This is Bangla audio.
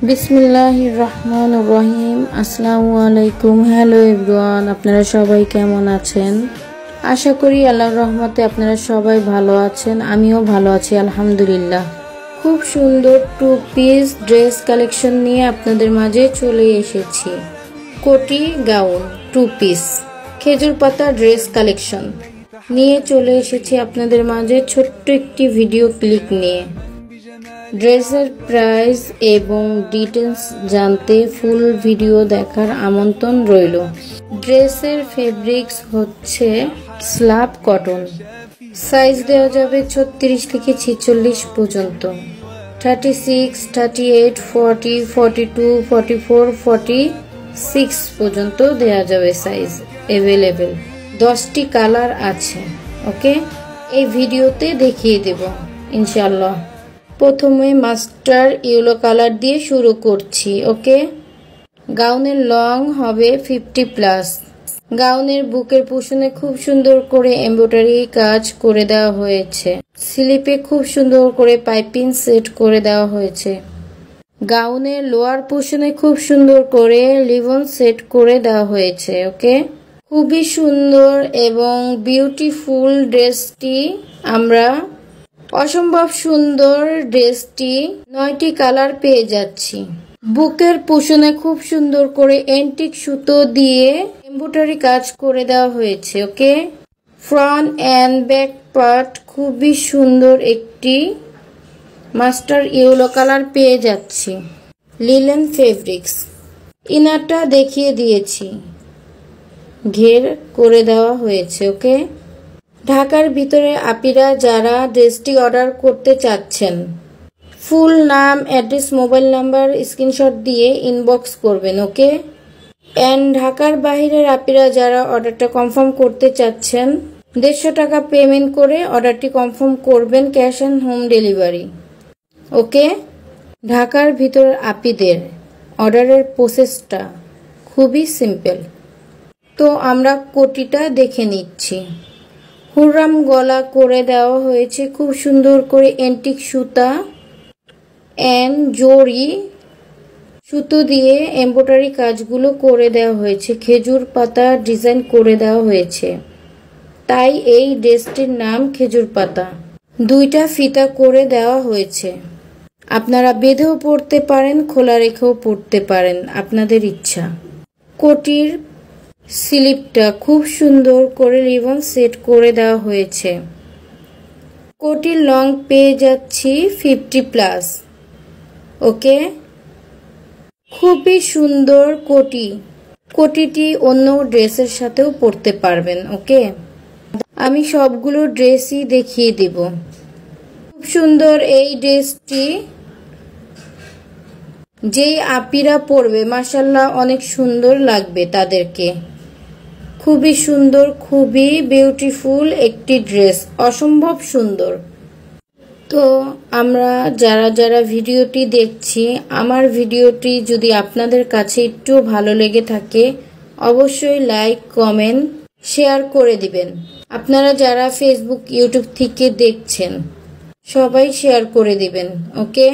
বিসমিল্লাহির রহমানির রহিম। আসসালামু আলাইকুম। হ্যালো এভরিওয়ান, আপনারা সবাই কেমন আছেন? আশা করি আল্লাহর রহমতে আপনারা সবাই ভালো আছেন। আমিও ভালো আছি আলহামদুলিল্লাহ। খুব সুন্দর টু পিস ড্রেস কালেকশন নিয়ে আপনাদের মাঝে চলে এসেছি। কোটি গাউন টু পিস খেজুর পাতা ড্রেস কালেকশন নিয়ে চলে এসেছি আপনাদের মাঝে ছোট্ট একটি ভিডিও ক্লিপ নিয়ে। ড্রেসের প্রাইস এবং ডিটেলস জানতে ফুল ভিডিও দেখার আমন্ত্রণ রইল। ড্রেসের ফেব্রিক্স হচ্ছে স্ল্যাব কটন। সাইজ দেওয়া যাবে 36 থেকে 46 পর্যন্ত, 36, 38, 40, 42, 44, 46 পর্যন্ত দেওয়া যাবে সাইজ অ্যাভেলেবেল। 10টি কালার আছে। ওকে, এই ভিডিওতে দেখিয়ে দেব ইনশাআল্লাহ। প্রথমে মাস্টার ইয়েলো কালার দিয়ে শুরু করছি। ওকে, গাউনের লং হবে 50+। গাউনের বুকের পোষণে খুব সুন্দর করে এমব্রয়ডারি কাজ করে দেওয়া হয়েছে। স্লিপে খুব সুন্দর করে পাইপিং সেট করে দেওয়া হয়েছে। গাউনের লোয়ার পোষণে খুব সুন্দর করে লিভন সেট করে দেওয়া হয়েছে। ওকে, খুবই সুন্দর এবং বিউটিফুল ড্রেসটি আমরা অসম্ভব সুন্দর ড্রেসটি 9টি কালার পেয়ে যাচ্ছি। বুকের পোষণে খুব সুন্দর করে এন্টিক সুতো দিয়ে এমব্রয়ডারি কাজ করে দেওয়া হয়েছে। ওকে, ফ্রন্ট এন্ড ব্যাক পার্ট খুবই সুন্দর একটি মাস্টার ইয়েলো কালার পেয়ে যাচ্ছি। Linen fabrics. ইনারটা দেখিয়ে দিয়েছি, ঘের করে দেওয়া হয়েছে। ওকে, ঢাকার ভিতরে আপিরা যারা ড্রেসটি অর্ডার করতে চাচ্ছেন, ফুল নাম, অ্যাড্রেস, মোবাইল নাম্বার স্ক্রিনশট দিয়ে ইনবক্স করবেন। ওকে, অ্যান্ড ঢাকার বাইরের আপিরা যারা অর্ডারটা কনফার্ম করতে চাচ্ছেন, 150 টাকা পেমেন্ট করে অর্ডারটি কনফার্ম করবেন, ক্যাশ অ্যান্ড হোম ডেলিভারি। ওকে, ঢাকার ভিতরের আপিদের অর্ডারের প্রসেসটা খুবই সিম্পল। তো আমরা কোটিটা দেখে নিচ্ছি। হুররাম গলা করে দেওয়া হয়েছে খুব সুন্দর করে এন্টিক সুতা এন্ড জরি সুতো দিয়ে এমব্রয়ডারি কাজগুলো করে দেওয়া হয়েছে। খেজুর পাতা ডিজাইন করে দেওয়া হয়েছে, তাই এই ড্রেসটির নাম খেজুর পাতা। 2টা ফিতা করে দেওয়া হয়েছে। আপনারা বেঁধেও পরতে পারেন, খোলা রেখেও পরতে পারেন, আপনাদের ইচ্ছা। কোটির স্লিপটা খুব সুন্দর করে রিবন সেট করে দেওয়া হয়েছে। কোটির লং পেয়ে যাচ্ছি 50+। ওকে, খুবই সুন্দর কোটি। কোটিটি অন্য ড্রেসের সাথেও পরতে পারবেন। ওকে, আমি সবগুলো ড্রেসই দেখিয়ে দেব। খুব সুন্দর এই ড্রেসটি যেই আপিরা পরবে মাশাআল্লাহ অনেক সুন্দর লাগবে তাদেরকে। খুবই সুন্দর, খুবই বিউটিফুল একটি ড্রেস, অসম্ভব সুন্দর। তো আমরা যারা যারা ভিডিওটি দেখছি, আমার ভিডিওটি যদি আপনাদের কাছে একটু ভালো লেগে থাকে অবশ্যই লাইক, কমেন্ট, শেয়ার করে দিবেন। আপনারা যারা ফেসবুক, ইউটিউব থেকে দেখছেন সবাই শেয়ার করে দিবেন। ওকে।